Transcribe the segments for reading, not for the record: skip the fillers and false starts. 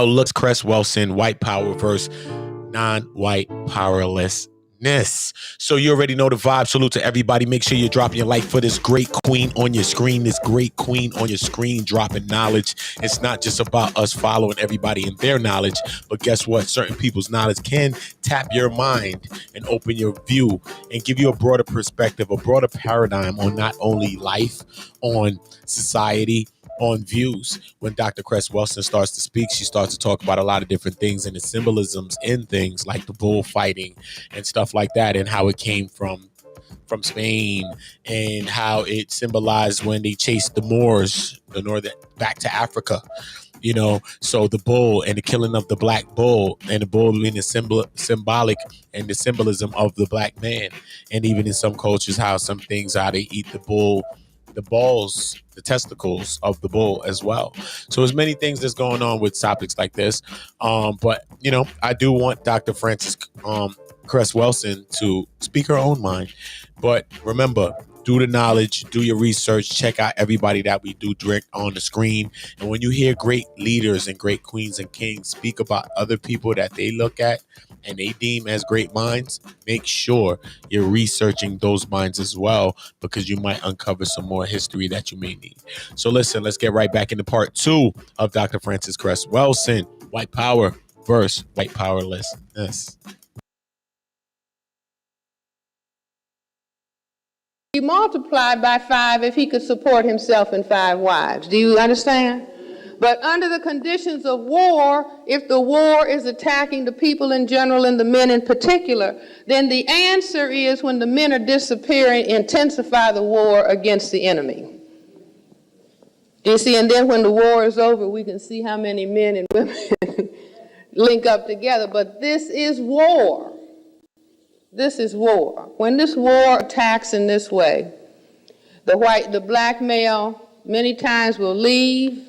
Looks Cress Welsing, white power versus non-white powerlessness. So you already know the vibe. Salute to everybody. Make sure you drop your like for this great queen on your screen. This great queen on your screen dropping knowledge. It's not just about us following everybody in their knowledge, but guess what? Certain people's knowledge can tap your mind and open your view and give you a broader perspective, a broader paradigm on not only life, on society, on views. When Dr. Cress Welsing starts to speak, she starts to talk about a lot of different things and the symbolisms in things like the bullfighting and stuff like that, and how it came from Spain, and how it symbolized when they chased the Moors, the northern, back to Africa. So the bull and the killing of the black bull, and the bull being the symbolic and the symbolism of the black man. And even in some cultures, how some things, how they eat the bull, the balls, the testicles of the bull as well. So there's many things that's going on with topics like this. But I do want Dr. Frances Cress Welsing to speak her own mind. But remember, do the knowledge, do your research, check out everybody that we do direct on the screen. And when you hear great leaders and great queens and kings speak about other people that they look at and they deem as great minds, make sure you're researching those minds as well, because you might uncover some more history that you may need. So listen, let's get right back into part 2 of Dr. Frances Cress Welsing, white power versus white powerlessness. He multiplied by 5 if he could support himself and 5 wives. Do you understand? But under the conditions of war, if the war is attacking the people in general and the men in particular, then the answer is, when the men are disappearing, intensify the war against the enemy. Do you see? And then when the war is over, we can see how many men and women link up together. But this is war. This is war. When this war attacks in this way, the black male many times will leave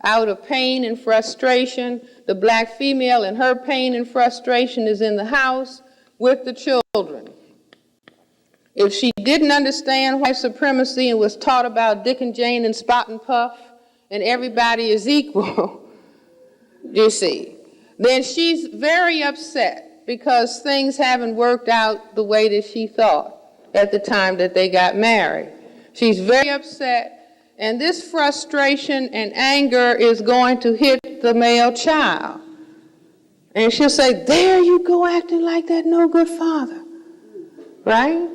out of pain and frustration. The black female, in her pain and frustration, is in the house with the children. If she didn't understand white supremacy and was taught about Dick and Jane and Spot and Puff and everybody is equal, you see, then she's very upset, because things haven't worked out the way that she thought at the time that they got married. She's very upset, and this frustration and anger is going to hit the male child. And she'll say, there you go, acting like that no good father, right?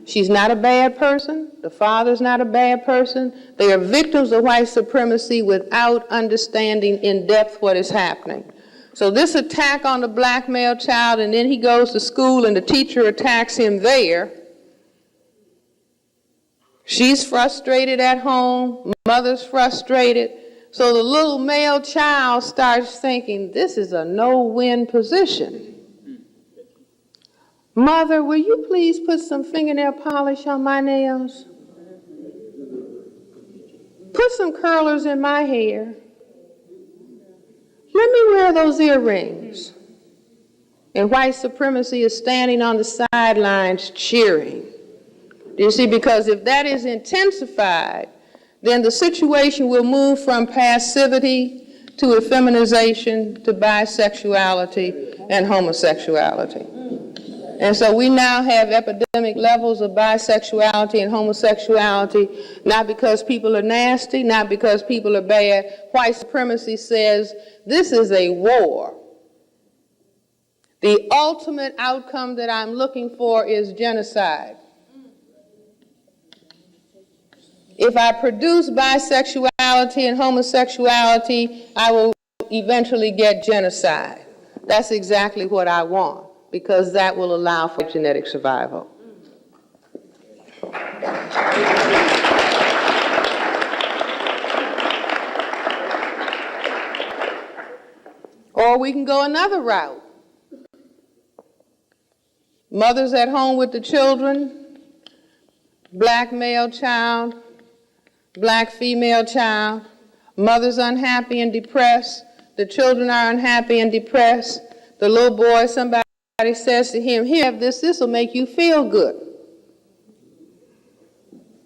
She's not a bad person. The father's not a bad person. They are victims of white supremacy without understanding in depth what is happening. So this attack on the black male child, and then he goes to school and the teacher attacks him there. She's frustrated at home, mother's frustrated. So the little male child starts thinking, this is a no-win position. Mother, will you please put some fingernail polish on my nails? Put some curlers in my hair. Let me wear those earrings. And white supremacy is standing on the sidelines cheering. Do you see? Because if that is intensified, then the situation will move from passivity to effeminization to bisexuality and homosexuality. And so we now have epidemic levels of bisexuality and homosexuality, not because people are nasty, not because people are bad. White supremacy says this is a war. The ultimate outcome that I'm looking for is genocide. If I produce bisexuality and homosexuality, I will eventually get genocide. That's exactly what I want, because that will allow for genetic survival. Or we can go another route. Mothers at home with the children, black male child, black female child, mother's unhappy and depressed, the children are unhappy and depressed, the little boy, somebody says to him, here, have this will make you feel good.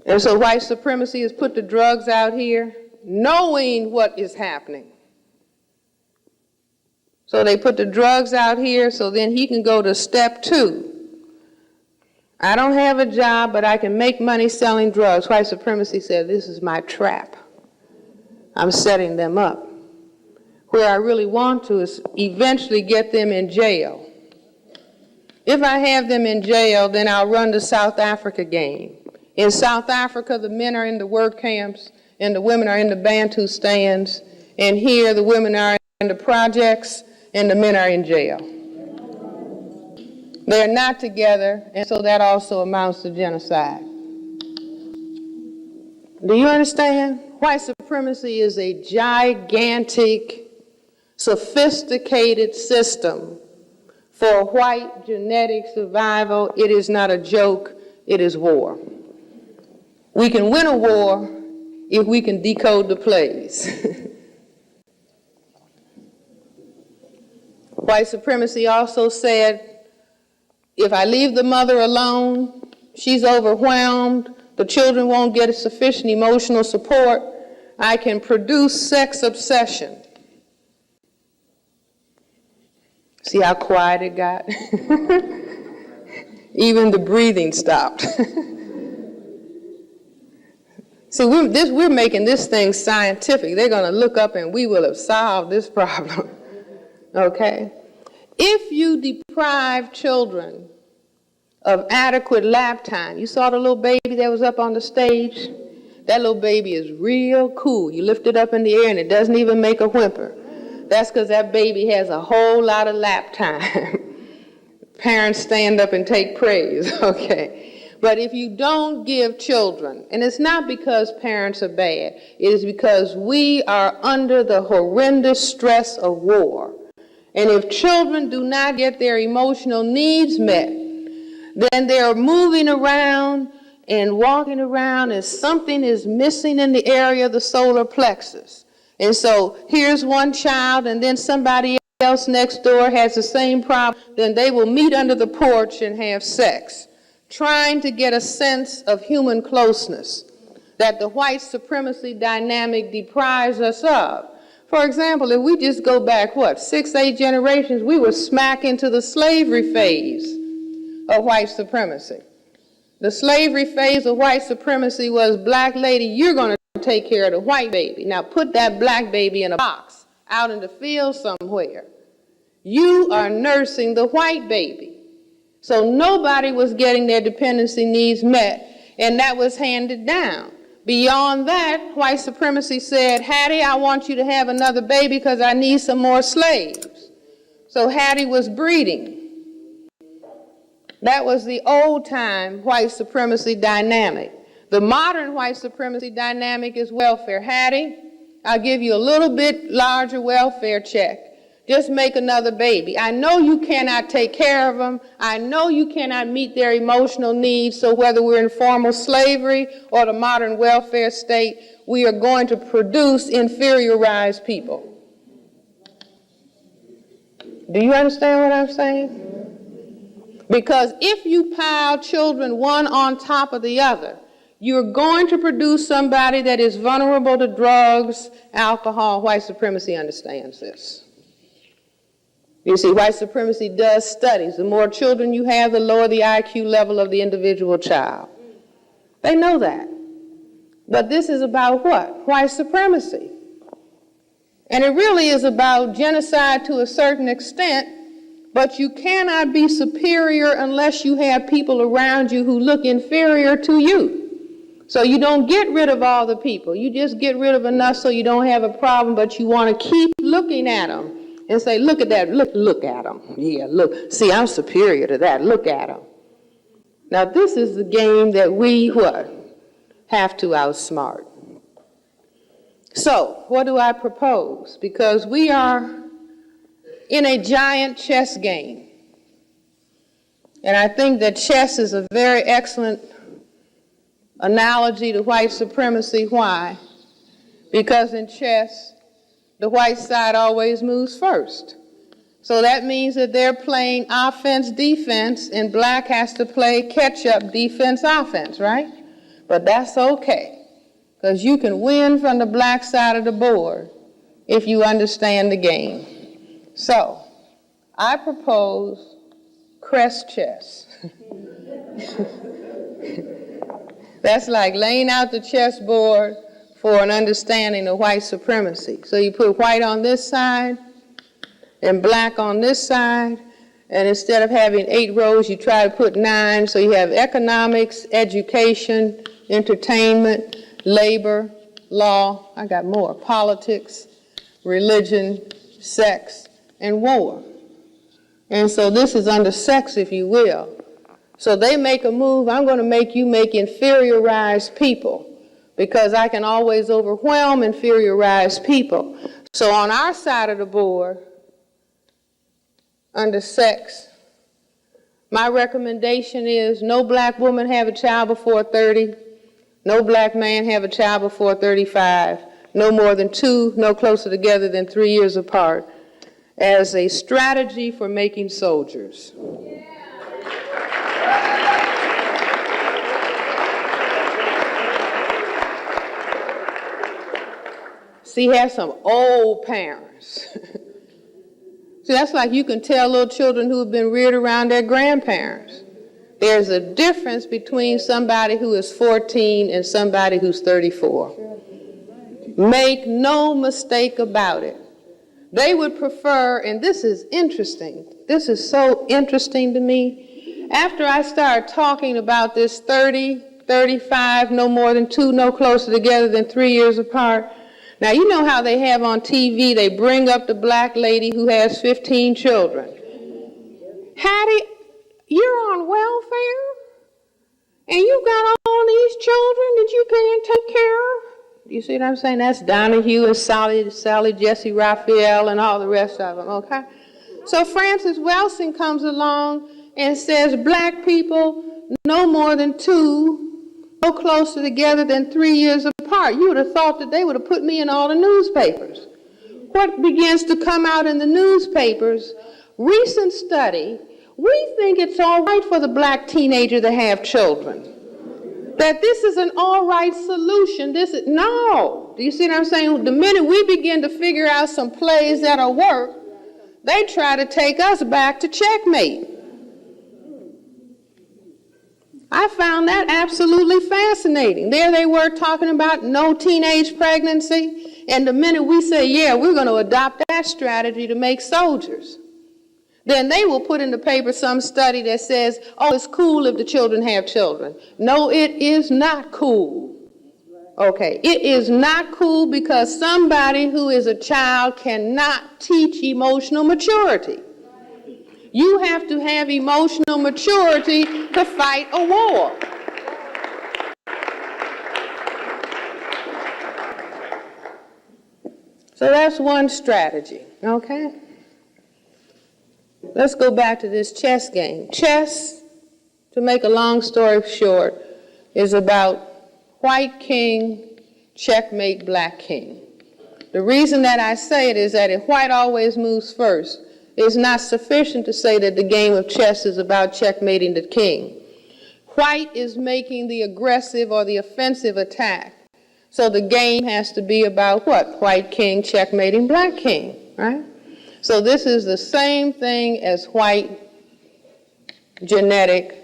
And so white supremacy has put the drugs out here, knowing what is happening. So they put the drugs out here so then he can go to step 2. I don't have a job, but I can make money selling drugs. White supremacy said, this is my trap. I'm setting them up. Where I really want to is eventually get them in jail. If I have them in jail, then I'll run the South Africa game. In South Africa, the men are in the work camps, and the women are in the Bantu stands, and here the women are in the projects, and the men are in jail. They're not together, and so that also amounts to genocide. Do you understand? White supremacy is a gigantic, sophisticated system for white genetic survival. It is not a joke, it is war. We can win a war if we can decode the plays. White supremacy also said, if I leave the mother alone, she's overwhelmed, the children won't get sufficient emotional support, I can produce sex obsession. See how quiet it got? Even the breathing stopped. See, we're making this thing scientific. They're going to look up and we will have solved this problem. Okay? If you deprive children of adequate lap time, you saw the little baby that was up on the stage? That little baby is real cool. You lift it up in the air and it doesn't even make a whimper. That's because that baby has a whole lot of lap time. Parents stand up and take praise, okay? But if you don't give children, and it's not because parents are bad, it is because we are under the horrendous stress of war. And if children do not get their emotional needs met, then they're moving around and walking around as something is missing in the area of the solar plexus. And so here's one child and then somebody else next door has the same problem, then they will meet under the porch and have sex, trying to get a sense of human closeness that the white supremacy dynamic deprives us of. For example, if we just go back, 6, 8 generations, we were smack into the slavery phase of white supremacy. The slavery phase of white supremacy was, black lady, you're going to take care of the white baby. Now put that black baby in a box out in the field somewhere. You are nursing the white baby. So nobody was getting their dependency needs met, and that was handed down. Beyond that, white supremacy said, Hattie, I want you to have another baby because I need some more slaves. So Hattie was breeding. That was the old-time white supremacy dynamic. The modern white supremacy dynamic is welfare. Hattie, I'll give you a little bit larger welfare check. Just make another baby. I know you cannot take care of them. I know you cannot meet their emotional needs. So whether we're in formal slavery or the modern welfare state, we are going to produce inferiorized people. Do you understand what I'm saying? Because if you pile children one on top of the other, you're going to produce somebody that is vulnerable to drugs, alcohol. White supremacy understands this. You see, white supremacy does studies. The more children you have, the lower the IQ level of the individual child. They know that. But this is about what? White supremacy. And it really is about genocide to a certain extent, but you cannot be superior unless you have people around you who look inferior to you. So you don't get rid of all the people. You just get rid of enough so you don't have a problem, but you want to keep looking at them and say, look at that, look at them. Yeah, look, see, I'm superior to that, look at them. Now this is the game that we, have to outsmart. So, what do I propose? Because we are in a giant chess game. And I think that chess is a very excellent analogy to white supremacy. Why? Because in chess, the white side always moves first. So that means that they're playing offense, defense, and black has to play catch-up defense, offense, right? But that's okay, because you can win from the black side of the board if you understand the game. So, I propose Cress chess. That's like laying out the chessboard for an understanding of white supremacy. So you put white on this side and black on this side, and instead of having 8 rows, you try to put 9. So you have economics, education, entertainment, labor, law, I got more, politics, religion, sex, and war. And so this is under sex, if you will. So they make a move, I'm going to make you make inferiorized people, because I can always overwhelm inferiorized people. So on our side of the board, under sex, my recommendation is no black woman have a child before 30, no black man have a child before 35, no more than 2, no closer together than 3 years apart, as a strategy for making soldiers. See, he has some old parents. See, that's like you can tell little children who have been reared around their grandparents. There's a difference between somebody who is 14 and somebody who's 34. Make no mistake about it. They would prefer, and this is interesting, this is so interesting to me, after I started talking about this 30, 35, no more than 2, no closer together than 3 years apart. Now, you know how they have on TV, they bring up the black lady who has 15 children. Hattie, you're on welfare? And you got all these children that you can't take care of? You see what I'm saying? That's Donahue and Sally, Jesse Raphael, and all the rest of them, okay? So Cress Welsing comes along and says, black people, no more than 2, no closer together than 3 years apart. You would have thought that they would have put me in all the newspapers. What begins to come out in the newspapers? Recent study, we think it's all right for the black teenager to have children. That this is an all right solution. No. Do you see what I'm saying? The minute we begin to figure out some plays that'll work, they try to take us back to checkmate. I found that absolutely fascinating. There they were talking about no teenage pregnancy, and the minute we say, yeah, we're going to adopt that strategy to make soldiers, then they will put in the paper some study that says, oh, it's cool if the children have children. No, it is not cool. Okay, it is not cool because somebody who is a child cannot teach emotional maturity. You have to have emotional maturity to fight a war. So that's one strategy, okay? Let's go back to this chess game. Chess, to make a long story short, is about white king, checkmate black king. The reason that I say it is that if white always moves first, it's not sufficient to say that the game of chess is about checkmating the king. White is making the aggressive or the offensive attack. So the game has to be about what? White king checkmating black king, right? So this is the same thing as white genetic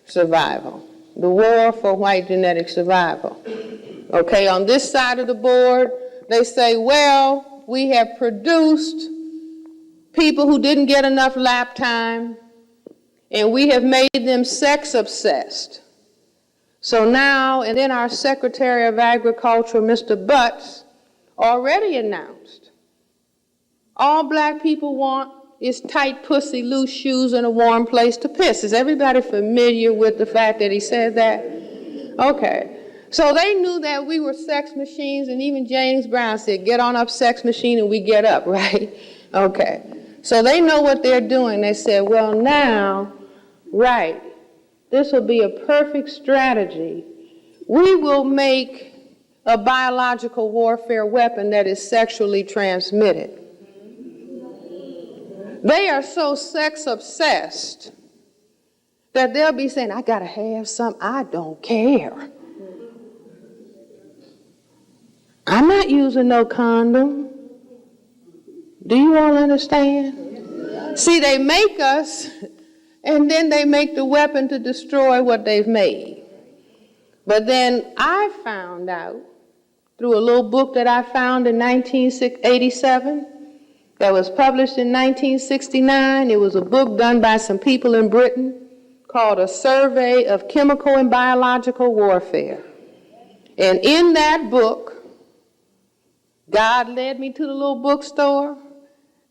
survival. The war for white genetic survival. Okay, on this side of the board, they say, well, we have produced people who didn't get enough lap time, and we have made them sex obsessed. So now, and then our Secretary of Agriculture, Mr. Butts, already announced, all black people want is tight pussy, loose shoes, and a warm place to piss. Is everybody familiar with the fact that he said that? Okay. So they knew that we were sex machines, and even James Brown said, get on up, sex machine, and we get up, right? Okay. So they know what they're doing. They said, well, now, right, this will be a perfect strategy. We will make a biological warfare weapon that is sexually transmitted. They are so sex obsessed that they'll be saying, I gotta have some, I don't care. I'm not using no condom. Do you all understand? See, they make us, and then they make the weapon to destroy what they've made. But then I found out, through a little book that I found in 1987, that was published in 1969. It was a book done by some people in Britain called A Survey of Chemical and Biological Warfare. And in that book, God led me to the little bookstore,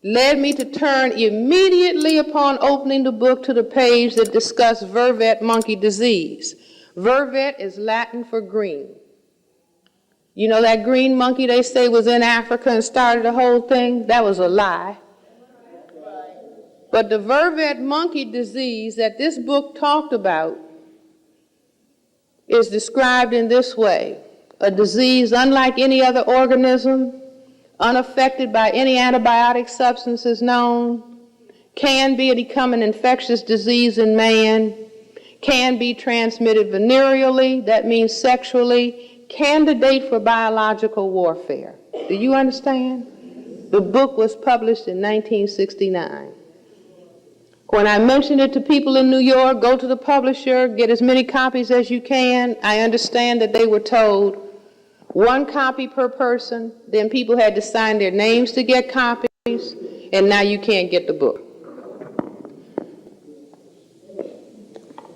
led me to turn immediately upon opening the book to the page that discussed vervet monkey disease. Vervet is Latin for green. You know that green monkey they say was in Africa and started the whole thing? That was a lie. But the vervet monkey disease that this book talked about is described in this way: a disease unlike any other organism, unaffected by any antibiotic substances known, can become an infectious disease in man, can be transmitted venereally, that means sexually, candidate for biological warfare. Do you understand? The book was published in 1969. When I mentioned it to people in New York, go to the publisher, get as many copies as you can, I understand that they were told 1 copy per person, then people had to sign their names to get copies, and now you can't get the book.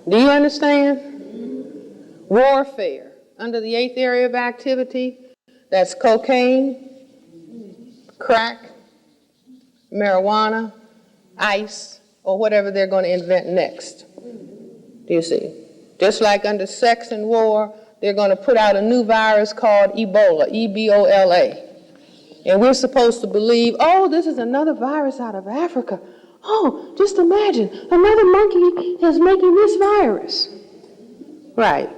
Do you understand? Warfare. Under the 8th area of activity, that's cocaine, crack, marijuana, ice, or whatever they're going to invent next. Do you see? Just like under sex and war, they're going to put out a new virus called Ebola, E-B-O-L-A. And we're supposed to believe, oh, this is another virus out of Africa. Oh, just imagine, another monkey is making this virus. Right.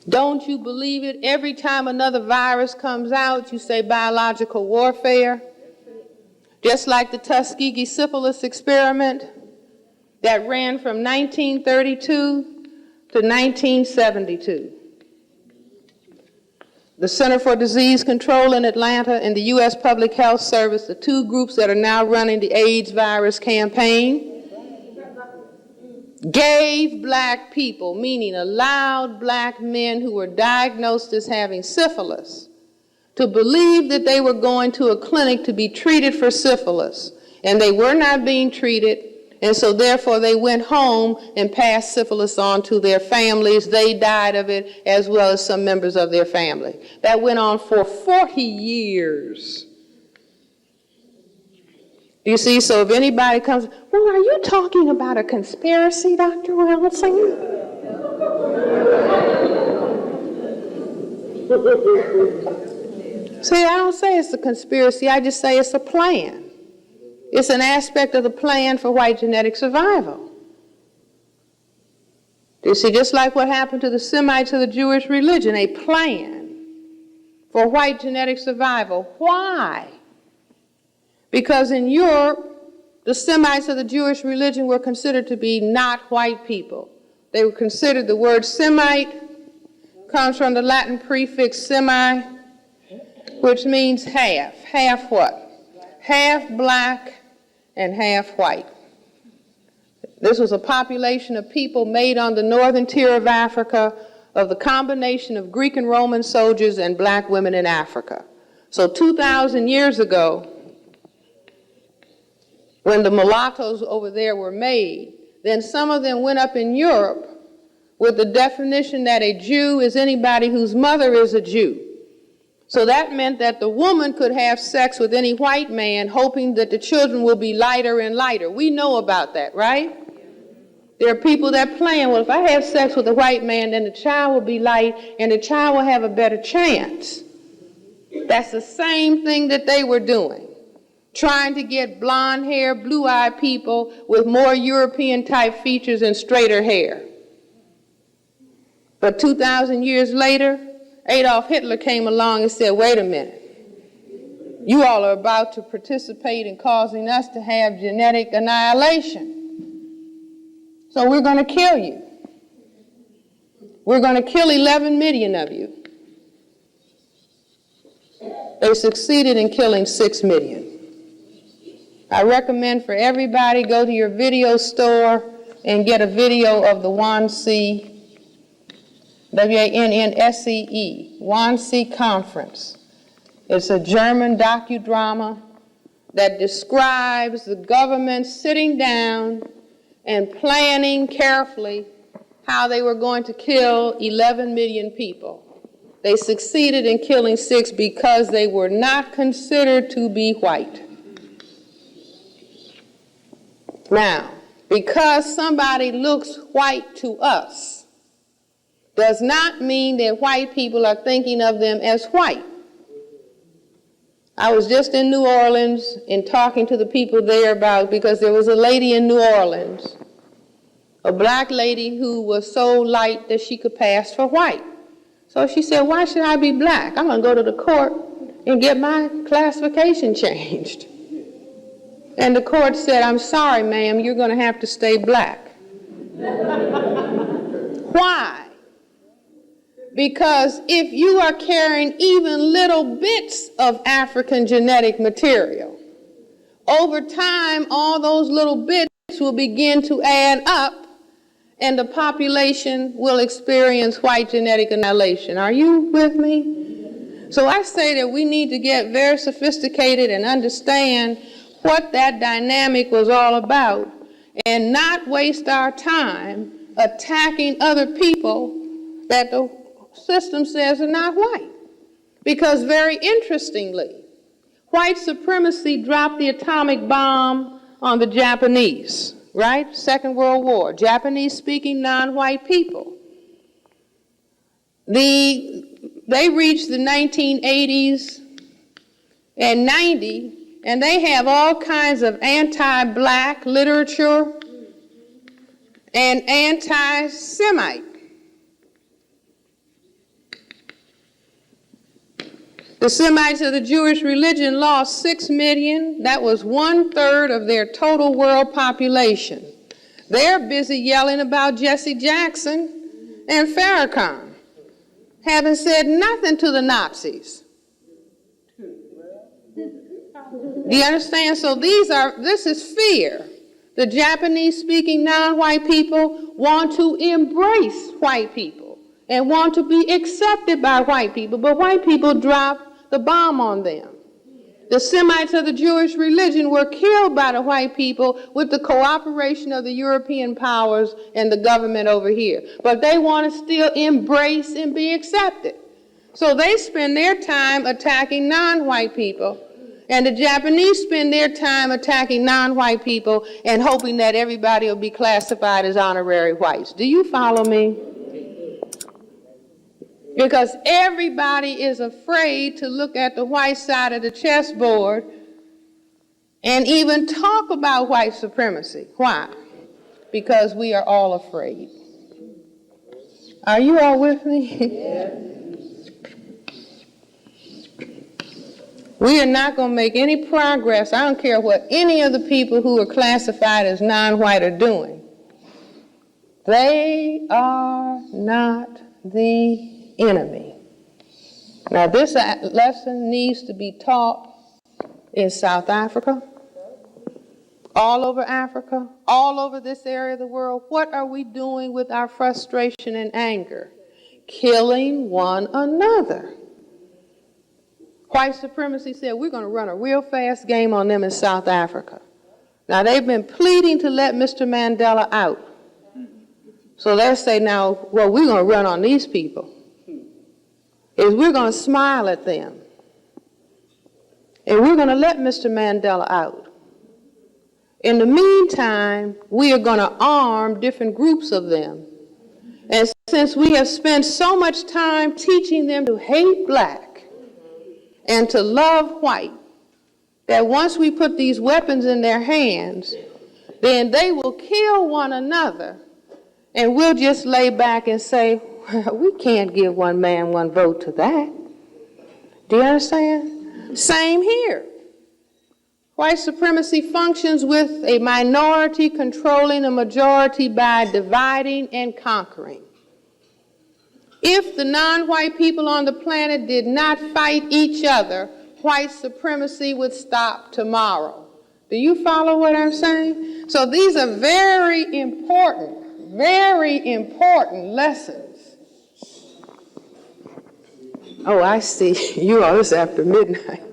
Don't you believe it? Every time another virus comes out, you say biological warfare. Just like the Tuskegee syphilis experiment that ran from 1932 to 1972. The Center for Disease Control in Atlanta and the U.S. Public Health Service, the 2 groups that are now running the AIDS virus campaign, gave black people, meaning allowed black men who were diagnosed as having syphilis, to believe that they were going to a clinic to be treated for syphilis, and they were not being treated, and so therefore they went home and passed syphilis on to their families. They died of it, as well as some members of their family. That went on for 40 years. You see, so if anybody comes, well, are you talking about a conspiracy, Dr. Welsing? See, I don't say it's a conspiracy, I just say it's a plan. It's an aspect of the plan for white genetic survival. You see, just like what happened to the Semites of the Jewish religion, a plan for white genetic survival. Why? Because in Europe, the Semites of the Jewish religion were considered to be not white people. They were considered, the word Semite comes from the Latin prefix semi, which means half. Half what? Half black and half white. This was a population of people made on the northern tier of Africa of the combination of Greek and Roman soldiers and black women in Africa. So 2,000 years ago, when the mulattoes over there were made, then some of them went up in Europe with the definition that a Jew is anybody whose mother is a Jew. So that meant that the woman could have sex with any white man, hoping that the children will be lighter and lighter. We know about that, right? There are people that plan, well, if I have sex with a white man, then the child will be light and the child will have a better chance. That's the same thing that they were doing. Trying to get blonde hair, blue-eyed people with more European-type features and straighter hair. But 2,000 years later, Adolf Hitler came along and said, wait a minute. You all are about to participate in causing us to have genetic annihilation. So we're going to kill you. We're going to kill 11 million of you. They succeeded in killing 6 million. I recommend for everybody, go to your video store and get a video of the Wannsee, W-A-N-N-S-E-E, Wannsee Conference. It's a German docudrama that describes the government sitting down and planning carefully how they were going to kill 11 million people. They succeeded in killing 6 because they were not considered to be white. Now, because somebody looks white to us does not mean that white people are thinking of them as white. I was just in New Orleans and talking to the people there about, because there was a lady in New Orleans, a black lady who was so light that she could pass for white. So she said, why should I be black? I'm going to go to the court and get my classification changed. And the court said, I'm sorry, ma'am, you're going to have to stay black. Why? Because if you are carrying even little bits of African genetic material, over time, all those little bits will begin to add up, and the population will experience white genetic annihilation. Are you with me? So I say that we need to get very sophisticated and understand what that dynamic was all about, and not waste our time attacking other people that the system says are not white. Because very interestingly, white supremacy dropped the atomic bomb on the Japanese, right? Second World War, Japanese-speaking non-white people. They reached the 1980s and 90, and they have all kinds of anti-black literature and anti-Semite. The Semites of the Jewish religion lost 6 million. That was 1/3 of their total world population. They're busy yelling about Jesse Jackson and Farrakhan, having said nothing to the Nazis. Do you understand? So this is fear. The Japanese-speaking non-white people want to embrace white people and want to be accepted by white people, but white people drop the bomb on them. The Semites of the Jewish religion were killed by the white people with the cooperation of the European powers and the government over here. But they want to still embrace and be accepted. So they spend their time attacking non-white people, and the Japanese spend their time attacking non-white people and hoping that everybody will be classified as honorary whites. Do you follow me? Because everybody is afraid to look at the white side of the chessboard and even talk about white supremacy. Why? Because we are all afraid. Are you all with me? Yeah. We are not going to make any progress. I don't care what any of the people who are classified as non-white are doing. They are not the enemy. Now, this lesson needs to be taught in South Africa, all over Africa, all over this area of the world. What are we doing with our frustration and anger? Killing one another. White supremacy said, we're going to run a real fast game on them in South Africa. Now, they've been pleading to let Mr. Mandela out. So let's say now, well, we're going to run on these people. Is we're going to smile at them. And we're going to let Mr. Mandela out. In the meantime, we are going to arm different groups of them. And since we have spent so much time teaching them to hate black and to love white, that once we put these weapons in their hands, then they will kill one another, and we'll just lay back and say, we can't give one man, one vote to that. Do you understand? Same here. White supremacy functions with a minority controlling a majority by dividing and conquering. If the non-white people on the planet did not fight each other, white supremacy would stop tomorrow. Do you follow what I'm saying? So these are very important lessons. Oh, I see. You all, it's after midnight.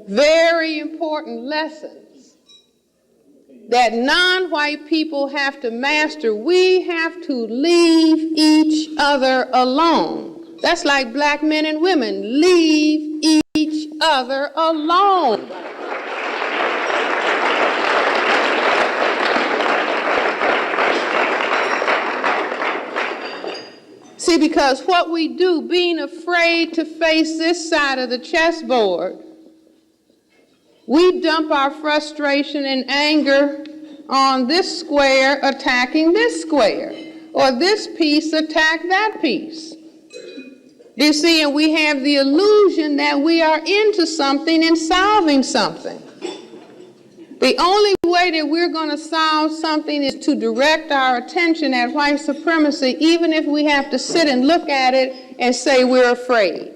Very important lessons that non-white people have to master. We have to leave each other alone. That's like black men and women. Leave each other alone. See, because what we do, being afraid to face this side of the chessboard, we dump our frustration and anger on this square attacking this square, or this piece attack that piece. You see, and we have the illusion that we are into something and solving something. The only way that we're going to solve something is to direct our attention at white supremacy, even if we have to sit and look at it and say we're afraid.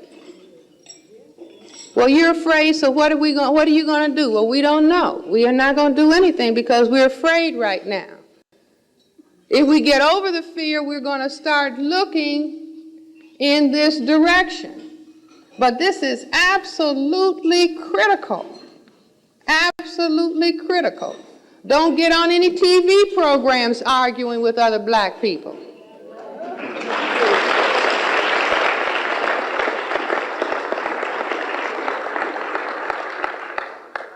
Well, you're afraid, so what are you going to do? Well, we don't know. We are not going to do anything because we're afraid right now. If we get over the fear, we're going to start looking in this direction. But this is absolutely critical. Absolutely critical. Don't get on any TV programs arguing with other black people.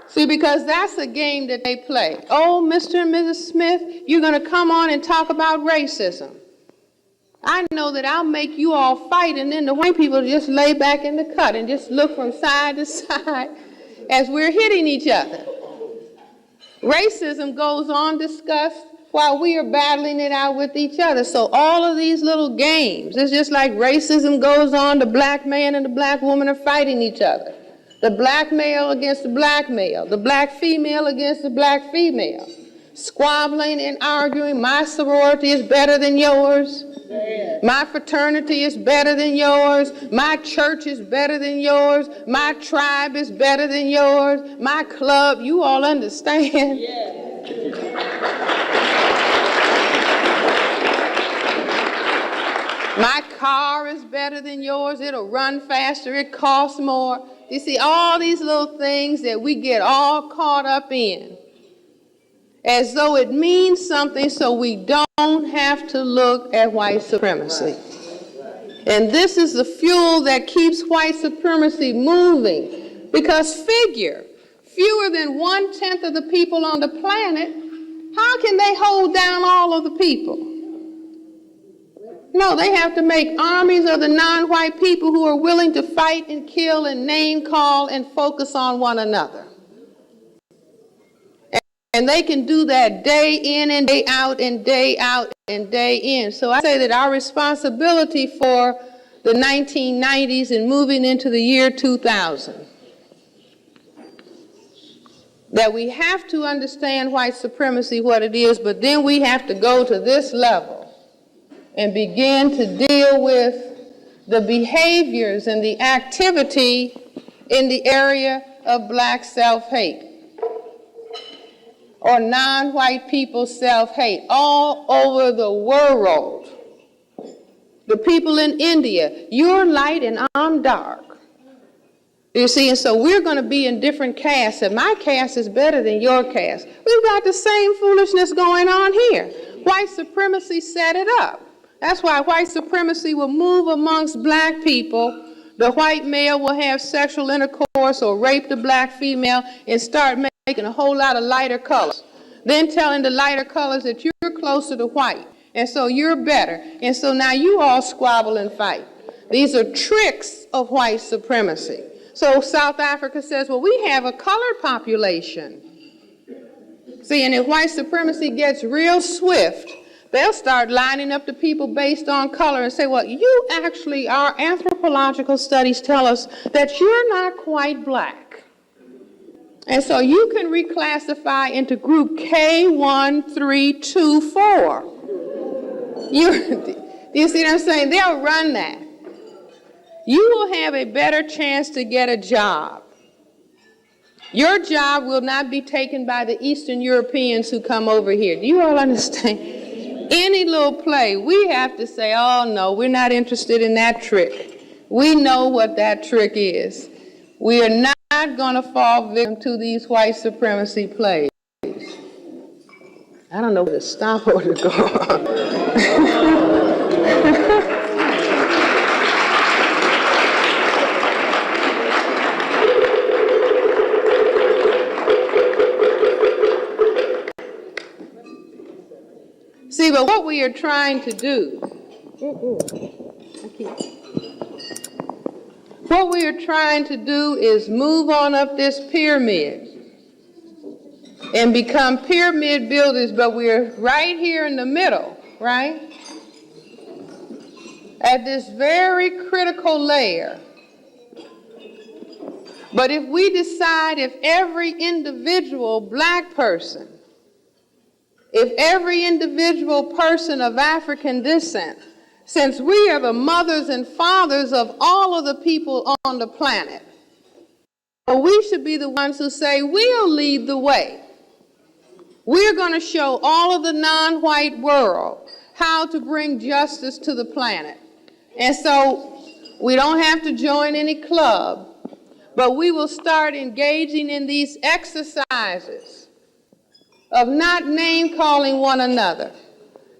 See, because that's a game that they play. Oh, Mr. and Mrs. Smith, you're going to come on and talk about racism. I know that I'll make you all fight, and then the white people just lay back in the cut and just look from side to side as we're hitting each other. Racism goes on discussed while we are battling it out with each other. So all of these little games, it's just like racism goes on, the black man and the black woman are fighting each other. The black male against the black male, the black female against the black female. Squabbling and arguing, my sorority is better than yours. My fraternity is better than yours. My church is better than yours. My tribe is better than yours. My club, you all understand. My car is better than yours. It'll run faster. It costs more. You see, all these little things that we get all caught up in, as though it means something, so we don't have to look at white supremacy. And this is the fuel that keeps white supremacy moving. Because figure, fewer than 1/10 of the people on the planet, how can they hold down all of the people? No, they have to make armies of the non-white people who are willing to fight and kill and name call and focus on one another. And they can do that day in and day out and day out and day in. So I say that our responsibility for the 1990s and moving into the year 2000, that we have to understand white supremacy, what it is, but then we have to go to this level and begin to deal with the behaviors and the activity in the area of black self-hate, or non-white people self-hate all over the world. The people in India, you're light and I'm dark. You see, and so we're going to be in different castes, and my caste is better than your caste. We've got the same foolishness going on here. White supremacy set it up. That's why white supremacy will move amongst black people. The white male will have sexual intercourse or rape the black female and start making a whole lot of lighter colors. Then telling the lighter colors that you're closer to white, and so you're better. And so now you all squabble and fight. These are tricks of white supremacy. So South Africa says, well, we have a colored population. See, and if white supremacy gets real swift, they'll start lining up the people based on color and say, well, you actually, our anthropological studies tell us that you're not quite black. And so you can reclassify into group K1324. Do you see what I'm saying? They'll run that. you will have a better chance to get a job. Your job will not be taken by the Eastern Europeans who come over here. Do you all understand? Any little play, we have to say, oh no, we're not interested in that trick. We know what that trick is. We are not going to fall victim to these white supremacy plays. I don't know where to stop or to go. See, but what we are trying to do, what we are trying to do is move on up this pyramid and become pyramid builders, but we're right here in the middle, right? At this very critical layer. But if we decide if every individual black person, if every individual person of African descent, since we are the mothers and fathers of all of the people on the planet, we should be the ones who say, we'll lead the way. We're going to show all of the non-white world how to bring justice to the planet. And so we don't have to join any club, but we will start engaging in these exercises of not name-calling one another,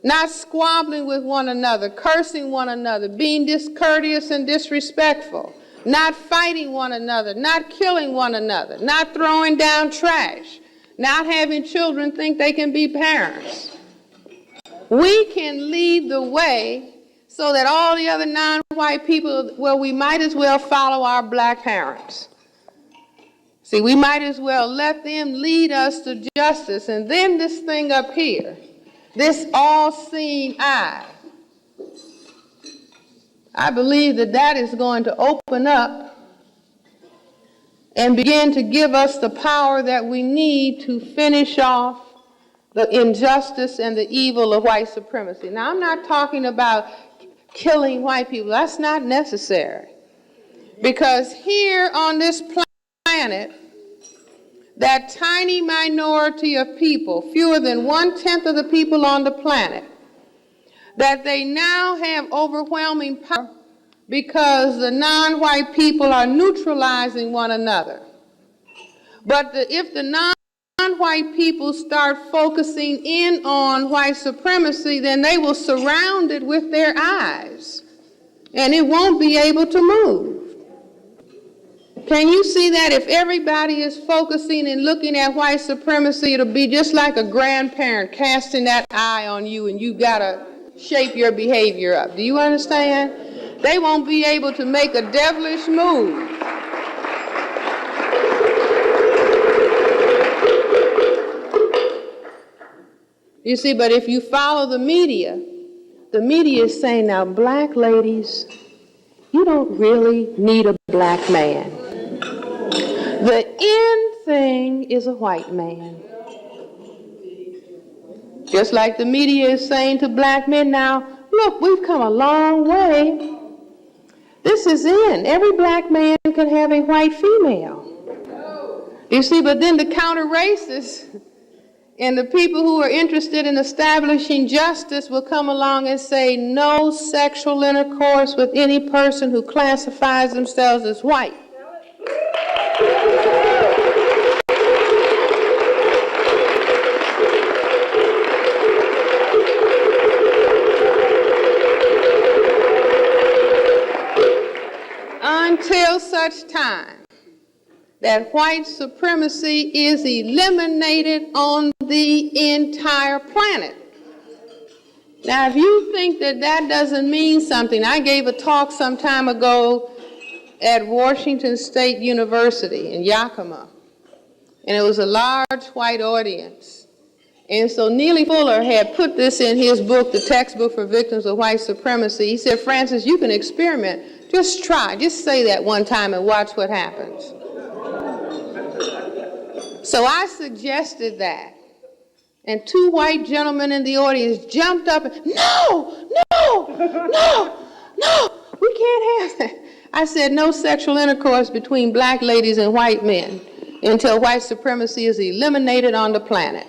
not squabbling with one another, cursing one another, being discourteous and disrespectful, not fighting one another, not killing one another, not throwing down trash, not having children think they can be parents. We can lead the way so that all the other non-white people, well, we might as well follow our black parents. See, we might as well let them lead us to justice. And then this thing up here, this all-seeing eye, I believe that that is going to open up and begin to give us the power that we need to finish off the injustice and the evil of white supremacy. Now, I'm not talking about killing white people. That's not necessary. Because here on this planet, that tiny minority of people, fewer than 1/10 of the people on the planet, that they now have overwhelming power because the non-white people are neutralizing one another. But if the non-white people start focusing in on white supremacy, then they will surround it with their eyes, and it won't be able to move. Can you see that? If everybody is focusing and looking at white supremacy, it'll be just like a grandparent casting that eye on you, and you gotta shape your behavior up. Do you understand? They won't be able to make a devilish move. You see, but if you follow the media is saying, now, black ladies, you don't really need a black man. The in thing is a white man. Just like the media is saying to black men now, look, we've come a long way. This is in. Every black man can have a white female. You see, but then the counter racists and the people who are interested in establishing justice will come along and say no sexual intercourse with any person who classifies themselves as white. Until such time that white supremacy is eliminated on the entire planet. Now, if you think that that doesn't mean something, I gave a talk some time ago at Washington State University in Yakima, and it was a large white audience. And so Neely Fuller had put this in his book, The Textbook for Victims of White Supremacy. He said, Francis, you can experiment. Just try. Just say that one time and watch what happens. So I suggested that. And two white gentlemen in the audience jumped up and, no, we can't have that. I said no sexual intercourse between black ladies and white men until white supremacy is eliminated on the planet.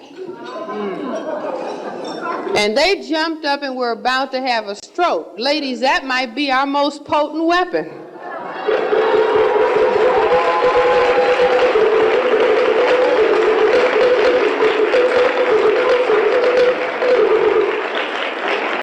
And they jumped up and were about to have a stroke. Ladies, that might be our most potent weapon.